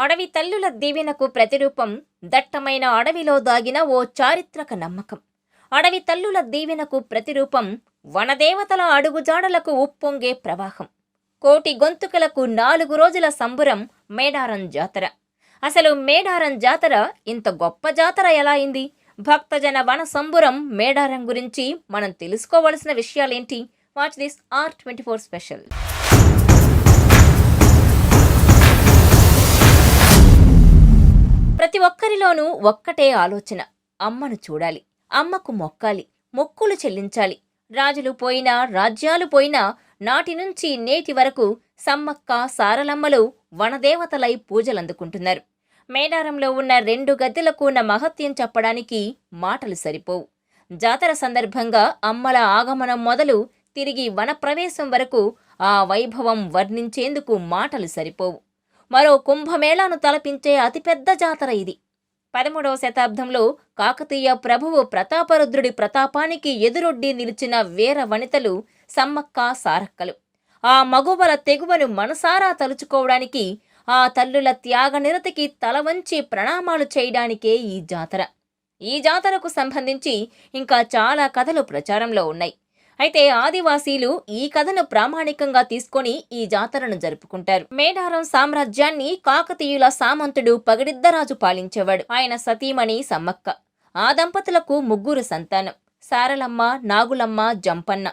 అడవి తల్లుల దీవెనకు ప్రతిరూపం దట్టమైన అడవిలో దాగిన ఓ చారిత్రక నమ్మకం. అడవి తల్లుల దీవెనకు ప్రతిరూపం వనదేవతల అడుగుజాడలకు ఉప్పొంగే ప్రవాహం. కోటి గొంతుకలకు 4 రోజుల సంబురం మేడారం జాతర. అసలు మేడారం జాతర ఇంత గొప్ప జాతర ఎలా అయింది? భక్తజన వన సంబురం మేడారం గురించి మనం తెలుసుకోవలసిన విషయాలేంటి? Watch this R24 special. ప్రతి ఒక్కరిలోనూ ఒక్కటే ఆలోచన, అమ్మను చూడాలి, అమ్మకు మొక్కాలి, మొక్కులు చెల్లించాలి. రాజులు పోయినా రాజ్యాలు పోయినా నాటి నుంచి నేటి వరకు సమ్మక్క సారలమ్మలు వనదేవతలై పూజలందుకుంటున్నారు. మేడారంలో ఉన్న 2 గద్దెలకు ఉన్న మహత్యం చెప్పడానికి మాటలు సరిపోవు. జాతర సందర్భంగా అమ్మల ఆగమనం మొదలు తిరిగి వనప్రవేశం వరకు ఆ వైభవం వర్ణించేందుకు మాటలు సరిపోవు. మరో కుంభమేళాను తలపించే అతిపెద్ద జాతర ఇది. 13వ శతాబ్దంలో కాకతీయ ప్రభువు ప్రతాపరుద్రుడి ప్రతాపానికి ఎదురొడ్డి నిలిచిన వీర వనితలు సమ్మక్క సారక్కలు. ఆ మగువల తెగువను మనసారా తలుచుకోవడానికి, ఆ తల్లుల త్యాగనిరతికి తలవంచి ప్రణామాలు చేయడానికే ఈ జాతర. ఈ జాతరకు సంబంధించి ఇంకా చాలా కథలు ప్రచారంలో ఉన్నాయి. అయితే ఆదివాసీలు ఈ కథను ప్రామాణికంగా తీసుకొని ఈ జాతరను జరుపుకుంటారు. మేడారం సామ్రాజ్యాన్ని కాకతీయుల సామంతుడు పగిడిద్దరాజు పాలించేవాడు. ఆయన సతీమణి సమ్మక్క. ఆ దంపతులకు 3 సంతానం: సారలమ్మ, నాగులమ్మ, జంపన్న.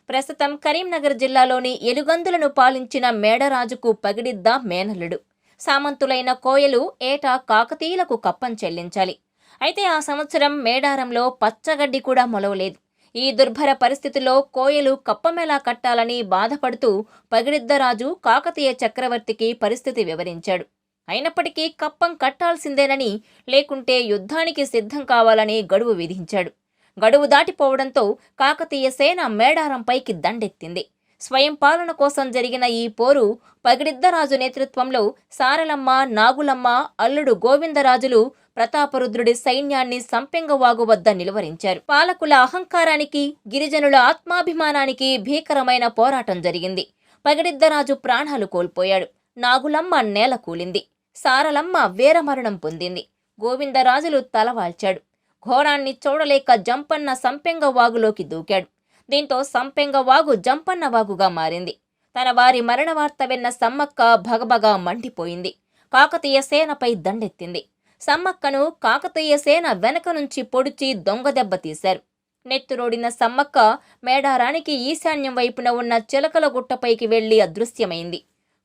ప్రస్తుతం కరీంనగర్ జిల్లాలోని ఎలుగందులను పాలించిన మేడరాజుకు పగిడిద్ద మేనల్లుడు. సామంతులైన కోయలు ఏటా కాకతీయులకు కప్పం చెల్లించాలి. అయితే ఆ సంవత్సరం మేడారంలో పచ్చగడ్డి కూడా మొలవలేదు. ఈ దుర్భర పరిస్థితిలో కోయలు కప్పమెలా కట్టాలని బాధపడుతూ పగిడిద్దరాజు కాకతీయ చక్రవర్తికి పరిస్థితి వివరించాడు. అయినప్పటికీ కప్పం కట్టాల్సిందేనని, లేకుంటే యుద్ధానికి సిద్ధం కావాలని గడువు విధించాడు. గడువు దాటిపోవడంతో కాకతీయ సేన మేడారంపైకి దండెత్తింది. స్వయం పాలన కోసం జరిగిన ఈ పోరు పగిడిద్దరాజు నేతృత్వంలో సారలమ్మ, నాగులమ్మ, అల్లుడు గోవిందరాజులు ప్రతాపరుద్రుడి సైన్యాన్ని సంపెంగవాగు వద్ద నిలువరించారు. పాలకుల అహంకారానికి, గిరిజనుల ఆత్మాభిమానానికి భీకరమైన పోరాటం జరిగింది. పగిడిద్దరాజు ప్రాణాలు కోల్పోయాడు. నాగులమ్మ నేల కూలింది. సారలమ్మ వీరమరణం పొందింది. గోవిందరాజులు తలవాల్చాడు. ఘోరాన్ని చూడలేక జంపన్న సంపెంగవాగులోకి దూకాడు. దీంతో సంపెంగవాగు జంపన్నవాగుగా మారింది. తన వారి మరణ వార్త విన్న సమ్మక్క భగభగా మండిపోయింది. కాకతీయ సేనపై దండెత్తింది. సమ్మక్కను కాకతీయ సేన వెనక నుంచి పొడిచి దొంగదెబ్బ తీశారు. నెత్తురోడిన సమ్మక్క మేడారానికి ఈశాన్యం వైపున ఉన్న చిలకల గుట్టపైకి వెళ్లి అదృశ్యమైంది.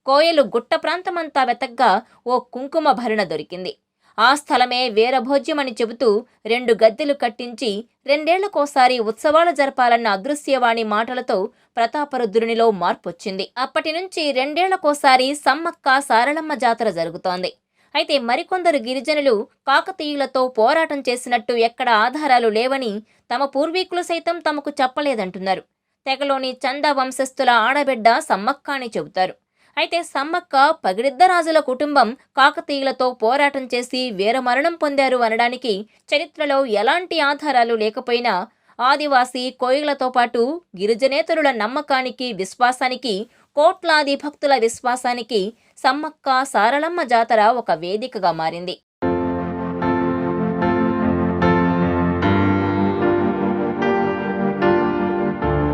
కోయలు గుట్ట ప్రాంతమంతా వెతగ్గా ఓ కుంకుమ భరణ దొరికింది. ఆ స్థలమే వీరభోజ్యమని చెబుతూ 2 గద్దెలు కట్టించి 2 ఏళ్లకోసారి ఉత్సవాలు జరపాలన్న అదృశ్యవాణి మాటలతో ప్రతాపరుద్రునిలో మార్పొచ్చింది. అప్పటి నుంచి 2 ఏళ్లకోసారి సమ్మక్క సారలమ్మ జాతర జరుగుతోంది. అయితే మరికొందరు గిరిజనులు కాకతీయులతో పోరాటం చేసినట్టు ఎక్కడ ఆధారాలు లేవని, తమ పూర్వీకులు సైతం తమకు చెప్పలేదంటున్నారు. తెగలోని చంద వంశస్థుల ఆడబిడ్డ సమ్మక్క అని చెబుతారు. అయితే సమ్మక్క, పగిడిద్దరాజుల కుటుంబం కాకతీయులతో పోరాటం చేసి వీరమరణం పొందారు అనడానికి చరిత్రలో ఎలాంటి ఆధారాలు లేకపోయినా, ఆదివాసీ కోయిలతో పాటు గిరిజనేతరుల నమ్మకానికి, విశ్వాసానికి, కోట్లాది భక్తుల విశ్వాసానికి సమ్మక్క సారలమ్మ జాతర ఒక వేదికగా మారింది.